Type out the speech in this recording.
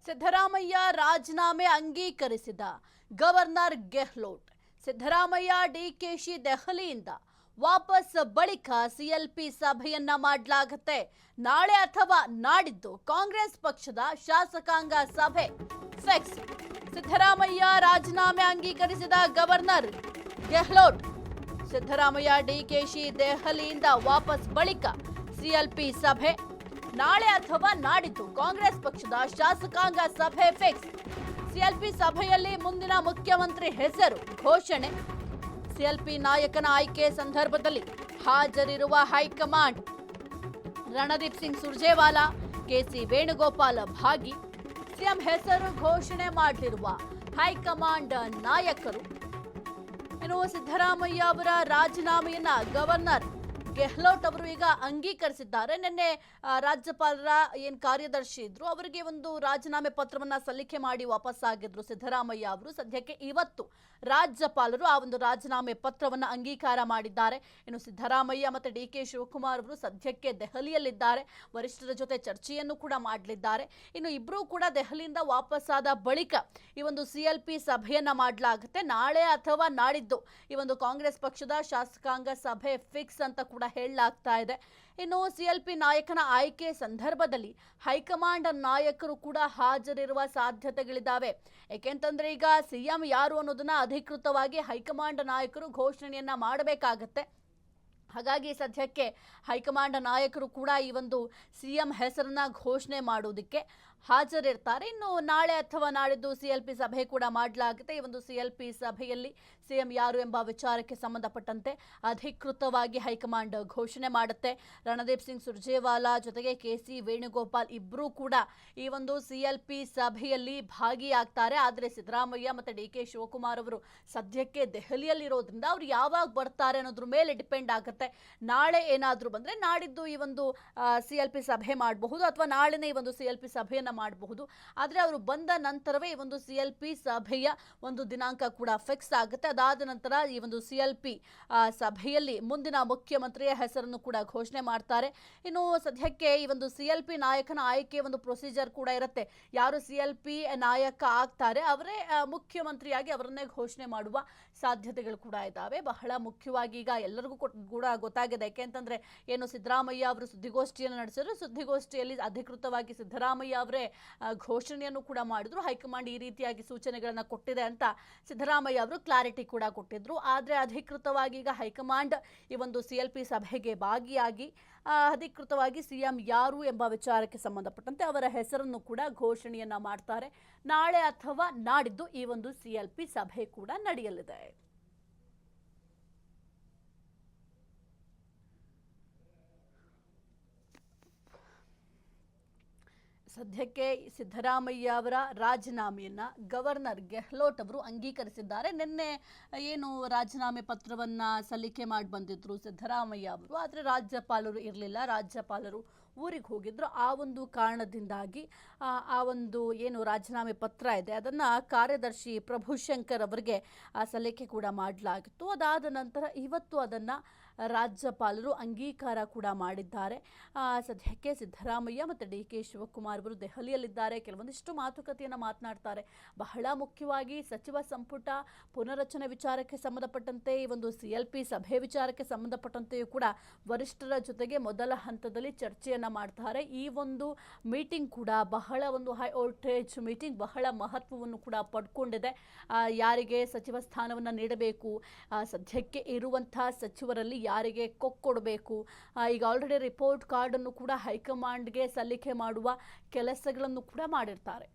ಸಿದ್ದರಾಮಯ್ಯ ರಾಜೀನಾಮೆ ಅಂಗೀಕರಿಸಿದ ಗವರ್ನರ್ ಗೆಹ್ಲೋಟ್. ಸಿದ್ದರಾಮಯ್ಯ ಡಿಕೆಶಿ ದೆಹಲಿಯಿಂದ ವಾಪಸ್ ಬಳಿಕ ಸಿಎಲ್ಪಿ ಸಭೆಯನ್ನ ಮಾಡಲಾಗುತ್ತೆ. ನಾಳೆ ಅಥವಾ ನಾಡಿದ್ದು ಕಾಂಗ್ರೆಸ್ ಪಕ್ಷದ ಶಾಸಕಾಂಗ ಸಭೆ ಫಿಕ್ಸ್. ಸಿದ್ದರಾಮಯ್ಯ ರಾಜೀನಾಮೆ ಅಂಗೀಕರಿಸಿದ ಗವರ್ನರ್ ಗೆಹ್ಲೋಟ್. ಸಿದ್ದರಾಮಯ್ಯ ಡಿಕೆಶಿ ದೆಹಲಿಯಿಂದ ವಾಪಸ್ ಬಳಿಕ ಸಿಎಲ್ಪಿ ಸಭೆ. ನಾಳೆ ಅಥವಾ ನಾಡಿದ್ದು ಕಾಂಗ್ರೆಸ್ ಪಕ್ಷದ ಶಾಸಕಾಂಗ ಸಭೆ ಫಿಕ್ಸ್. ಸಿಎಲ್ಪಿ ಸಭೆಯಲ್ಲಿ ಮುಂದಿನ ಮುಖ್ಯಮಂತ್ರಿ ಹೆಸರು ಘೋಷಣೆ. ಸಿಎಲ್ಪಿ ನಾಯಕನ ಆಯ್ಕೆ ಸಂದರ್ಭದಲ್ಲಿ ಹಾಜರಿರುವ ಹೈಕಮಾಂಡ್. ರಣದೀಪ್ ಸಿಂಗ್ ಸುರ್ಜೇವಾಲಾ, ಕೆಸಿ ವೇಣುಗೋಪಾಲ್ ಭಾಗಿ. ಸಿಎಂ ಹೆಸರು ಘೋಷಣೆ ಮಾಡಲಿರುವ ಹೈಕಮಾಂಡ್ ನಾಯಕರು. ಇನ್ನು ಸಿದ್ದರಾಮಯ್ಯ ಅವರ ರಾಜೀನಾಮೆಯನ್ನ ಗವರ್ನರ್ ಗೆಹ್ಲೋಟ್ ಅವರು ಈಗ ಅಂಗೀಕರಿಸಿದ್ದಾರೆ. ನಿನ್ನೆ ರಾಜ್ಯಪಾಲರ ಕಾರ್ಯದರ್ಶಿ ಇದ್ರು, ಅವರಿಗೆ ಒಂದು ರಾಜೀನಾಮೆ ಪತ್ರವನ್ನ ಸಲ್ಲಿಕೆ ಮಾಡಿ ವಾಪಸ್ಸಾಗಿದ್ರು ಸಿದ್ದರಾಮಯ್ಯ ಅವರು. ಸದ್ಯಕ್ಕೆ ಇವತ್ತು ರಾಜ್ಯಪಾಲರು ಆ ಒಂದು ರಾಜೀನಾಮೆ ಪತ್ರವನ್ನ ಅಂಗೀಕಾರ ಮಾಡಿದ್ದಾರೆ. ಇನ್ನು ಸಿದ್ದರಾಮಯ್ಯ ಮತ್ತೆ ಡಿಕೆ ಶಿವಕುಮಾರ್ ಅವರು ಸದ್ಯಕ್ಕೆ ದೆಹಲಿಯಲ್ಲಿದ್ದಾರೆ. ವರಿಷ್ಠರ ಜೊತೆ ಚರ್ಚೆಯನ್ನು ಕೂಡ ಮಾಡಲಿದ್ದಾರೆ. ಇನ್ನು ಇಬ್ಬರೂ ಕೂಡ ದೆಹಲಿಯಿಂದ ವಾಪಸ್ಸಾದ ಬಳಿಕ ಈ ಒಂದು ಸಿಎಲ್ಪಿ ಸಭೆಯನ್ನ ಮಾಡಲಾಗುತ್ತೆ. ನಾಳೆ ಅಥವಾ ನಾಡಿದ್ದು ಈ ಒಂದು ಕಾಂಗ್ರೆಸ್ ಪಕ್ಷದ ಶಾಸಕಾಂಗ ಸಭೆ ಫಿಕ್ಸ್ ಅಂತ ಕೂಡ ಹೇಳಲಾಗ್ತಾ ಇದೆ. ಇನ್ನು ಸಿಎಲ್ಪಿ ನಾಯಕನ ಆಯ್ಕೆ ಸಂದರ್ಭದಲ್ಲಿ ಹೈಕಮಾಂಡ್ ನಾಯಕರು ಕೂಡ ಹಾಜರಿರುವ ಸಾಧ್ಯತೆಗಳಿದ್ದಾವೆ. ಏಕೆಂತಂದ್ರೆ ಈಗ ಸಿಎಂ ಯಾರು ಅನ್ನೋದನ್ನ ಅಧಿಕೃತವಾಗಿ ಹೈಕಮಾಂಡ್ ನಾಯಕರು ಘೋಷಣೆಯನ್ನ ಮಾಡಬೇಕಾಗತ್ತೆ. ಹಾಗಾಗಿ ಸದ್ಯಕ್ಕೆ ಹೈಕಮಾಂಡ್ ನಾಯಕರು ಕೂಡ ಈ ಒಂದು ಸಿಎಂ ಹೆಸರನ್ನ ಘೋಷಣೆ ಮಾಡೋದಕ್ಕೆ ಹಾಜರಿರ್ತಾರೆ. ಇನ್ನು ನಾಳೆ ಅಥವಾ ನಾಡಿದ್ದು ಸಿಎಲ್ಪಿ ಸಭೆ ಕೂಡ ಮಾಡಲಾಗುತ್ತೆ. ಈ ಒಂದು ಸಿಎಲ್ಪಿ ಸಭೆಯಲ್ಲಿ ಸಿಎಂ ಯಾರು ಎಂಬ ವಿಚಾರಕ್ಕೆ ಸಂಬಂಧಪಟ್ಟಂತೆ ಅಧಿಕೃತವಾಗಿ ಹೈಕಮಾಂಡ್ ಘೋಷಣೆ ಮಾಡುತ್ತೆ. ರಣದೀಪ್ ಸಿಂಗ್ ಸುರ್ಜೇವಾಲಾ ಜೊತೆಗೆ ಕೆಸಿ ವೇಣುಗೋಪಾಲ್ ಇಬ್ಬರೂ ಕೂಡ ಈ ಒಂದು ಸಿಎಲ್ಪಿ ಸಭೆಯಲ್ಲಿ ಭಾಗಿಯಾಗ್ತಾರೆ. ಆದರೆ ಸಿದ್ದರಾಮಯ್ಯ ಮತ್ತು ಡಿಕೆ ಶಿವಕುಮಾರ್ ಅವರು ಸದ್ಯಕ್ಕೆ ದೆಹಲಿಯಲ್ಲಿರೋದ್ರಿಂದ ಅವ್ರು ಯಾವಾಗ ಬರ್ತಾರೆ ಅನ್ನೋದ್ರ ಮೇಲೆ ಡಿಪೆಂಡ್ ಆಗುತ್ತೆ. ನಾಳೆ ಏನಾದರೂ ಬಂದರೆ ನಾಡಿದ್ದು ಈ ಒಂದು ಸಿಎಲ್ಪಿ ಸಭೆ ಮಾಡಬಹುದು, ಅಥವಾ ನಾಳೆನೇ ಈ ಒಂದು ಸಿಎಲ್ಪಿ ಸಭೆಯನ್ನು ಮಾಡಬಹುದು. ಆದರೆ ಅವರು ಬಂದ ನಂತರವೇ ಈ ಒಂದು ಸಿಎಲ್ಪಿ ಸಭೆಯ ಒಂದು ದಿನಾಂಕ ಕೂಡ ಫಿಕ್ಸ್ ಆಗುತ್ತೆ. ಅದಾದ ನಂತರ ಈ ಒಂದು ಸಿಎಲ್ಪಿ ಸಭೆಯಲ್ಲಿ ಮುಂದಿನ ಮುಖ್ಯಮಂತ್ರಿಯ ಹೆಸರನ್ನು ಕೂಡ ಘೋಷಣೆ ಮಾಡ್ತಾರೆ. ಇನ್ನು ಸದ್ಯಕ್ಕೆ ಈ ಒಂದು ಸಿಎಲ್ಪಿ ನಾಯಕನ ಆಯ್ಕೆ ಒಂದು ಪ್ರೊಸೀಜರ್ ಕೂಡ ಇರುತ್ತೆ. ಯಾರು ಸಿಎಲ್ಪಿ ನಾಯಕ ಆಗ್ತಾರೆ ಅವರೇ ಮುಖ್ಯಮಂತ್ರಿಯಾಗಿ ಅವರನ್ನೇ ಘೋಷಣೆ ಮಾಡುವ ಸಾಧ್ಯತೆಗಳು ಕೂಡ ಇದ್ದಾವೆ. ಬಹಳ ಮುಖ್ಯವಾಗಿ ಈಗ ಎಲ್ಲರಿಗೂ ಕೂಡ ಗೊತ್ತಾಗಿದೆ. ಯಾಕೆಂತಂದ್ರೆ ಏನು ಸಿದ್ದರಾಮಯ್ಯ ಅವರು ಸುದ್ದಿಗೋಷ್ಠಿಯನ್ನು ನಡೆಸಿದ್ರು, ಸುದ್ದಿಗೋಷ್ಠಿಯಲ್ಲಿ ಅಧಿಕೃತವಾಗಿ ಸಿದ್ದರಾಮಯ್ಯ ಅವರೇ ಘೋಷಣೆಯನ್ನು ಕೂಡ ಮಾಡಿದ್ರು. ಹೈಕಮಾಂಡ್ ಈ ರೀತಿಯಾಗಿ ಸೂಚನೆಗಳನ್ನ ಕೊಟ್ಟಿದೆ ಅಂತ ಸಿದ್ದರಾಮಯ್ಯ ಅವರು ಕ್ಲಾರಿಟಿ ಕೂಡ ಕೊಟ್ಟಿದ್ರು. ಆದರೆ ಅಧಿಕೃತವಾಗಿ ಈಗ ಹೈಕಮಾಂಡ್ ಈ ಒಂದು ಸಿಎಲ್ಪಿ ಸಭೆಗೆ ಭಾಗಿಯಾಗಿ ಅಧಿಕೃತವಾಗಿ ಸಿಎಂ ಯಾರು ಎಂಬ ವಿಚಾರಕ್ಕೆ ಸಂಬಂಧಪಟ್ಟಂತೆ ಅವರ ಹೆಸರನ್ನು ಕೂಡ ಘೋಷಣೆಯನ್ನ ಮಾಡ್ತಾರೆ. ನಾಳೆ ಅಥವಾ ನಾಡಿದ್ದು ಈ ಒಂದು ಸಿಎಲ್ಪಿ ಸಭೆ ಕೂಡ ನಡೆಯಲಿದೆ. ಸದ್ಯಕ್ಕೆ ಸಿದ್ದರಾಮಯ್ಯ ಅವರ ರಾಜೀನಾಮೆಯನ್ನ ಗವರ್ನರ್ ಗೆಹ್ಲೋಟ್ ಅವರು ಅಂಗೀಕರಿಸಿದ್ದಾರೆ. ನಿನ್ನೆ ಏನು ರಾಜೀನಾಮೆ ಪತ್ರವನ್ನ ಸಲ್ಲಿಕೆ ಮಾಡಿ ಬಂದಿದ್ರು ಸಿದ್ದರಾಮಯ್ಯ ಅವರು, ಆದರೆ ರಾಜ್ಯಪಾಲರು ಇರಲಿಲ್ಲ, ರಾಜ್ಯಪಾಲರು ಊರಿಗೆ ಹೋಗಿದ್ರು. ಆ ಒಂದು ಕಾರಣದಿಂದಾಗಿ ಆ ಒಂದು ಏನು ರಾಜೀನಾಮೆ ಪತ್ರ ಇದೆ ಅದನ್ನು ಕಾರ್ಯದರ್ಶಿ ಪ್ರಭುಶಂಕರ್ ಅವರಿಗೆ ಸಲ್ಲಿಕೆ ಕೂಡ ಮಾಡಲಾಗಿತ್ತು. ಅದಾದ ನಂತರ ಇವತ್ತು ಅದನ್ನು ರಾಜ್ಯಪಾಲರು ಅಂಗೀಕಾರ ಕೂಡ ಮಾಡಿದ್ದಾರೆ. ಸದ್ಯಕ್ಕೆ ಸಿದ್ದರಾಮಯ್ಯ ಮತ್ತು ಡಿಕೆ ಶಿವಕುಮಾರ್ ಅವರು ದೆಹಲಿಯಲ್ಲಿದ್ದಾರೆ. ಕೆಲವೊಂದಿಷ್ಟು ಮಾತುಕತೆಯನ್ನು ಮಾತನಾಡ್ತಾರೆ. ಬಹಳ ಮುಖ್ಯವಾಗಿ ಸಚಿವ ಸಂಪುಟ ಪುನರಚನೆ ವಿಚಾರಕ್ಕೆ ಸಂಬಂಧಪಟ್ಟಂತೆ, ಈ ಒಂದು ಸಿಎಲ್ಪಿ ಸಭೆ ವಿಚಾರಕ್ಕೆ ಸಂಬಂಧಪಟ್ಟಂತೆಯೂ ಕೂಡ ವರಿಷ್ಠರ ಜೊತೆಗೆ ಮೊದಲ ಹಂತದಲ್ಲಿ ಚರ್ಚೆಯನ್ನು ಮಾಡ್ತಾರೆ. ಈ ಒಂದು ಮೀಟಿಂಗ್ ಕೂಡ ಬಹಳ ಒಂದು ಹೈ ವೋಲ್ಟೇಜ್ ಮೀಟಿಂಗ್, ಬಹಳ ಮಹತ್ವವನ್ನು ಕೂಡ ಪಡ್ಕೊಂಡಿದೆ. ಯಾರಿಗೆ ಸಚಿವ ಸ್ಥಾನವನ್ನು ನೀಡಬೇಕು, ಸದ್ಯಕ್ಕೆ ಇರುವಂತಹ ಸಚಿವರಲ್ಲಿ ಯಾರಿಗೆ ಕೊಡಬೇಕು, ಈಗ ಆಲ್ರೆಡಿ ರಿಪೋರ್ಟ್ ಕಾರ್ಡ್ ಅನ್ನು ಕೂಡ ಹೈಕಮಾಂಡ್ಗೆ ಸಲ್ಲಿಕೆ ಮಾಡುವ ಕೆಲಸಗಳನ್ನು ಕೂಡ ಮಾಡಿರ್ತಾರೆ.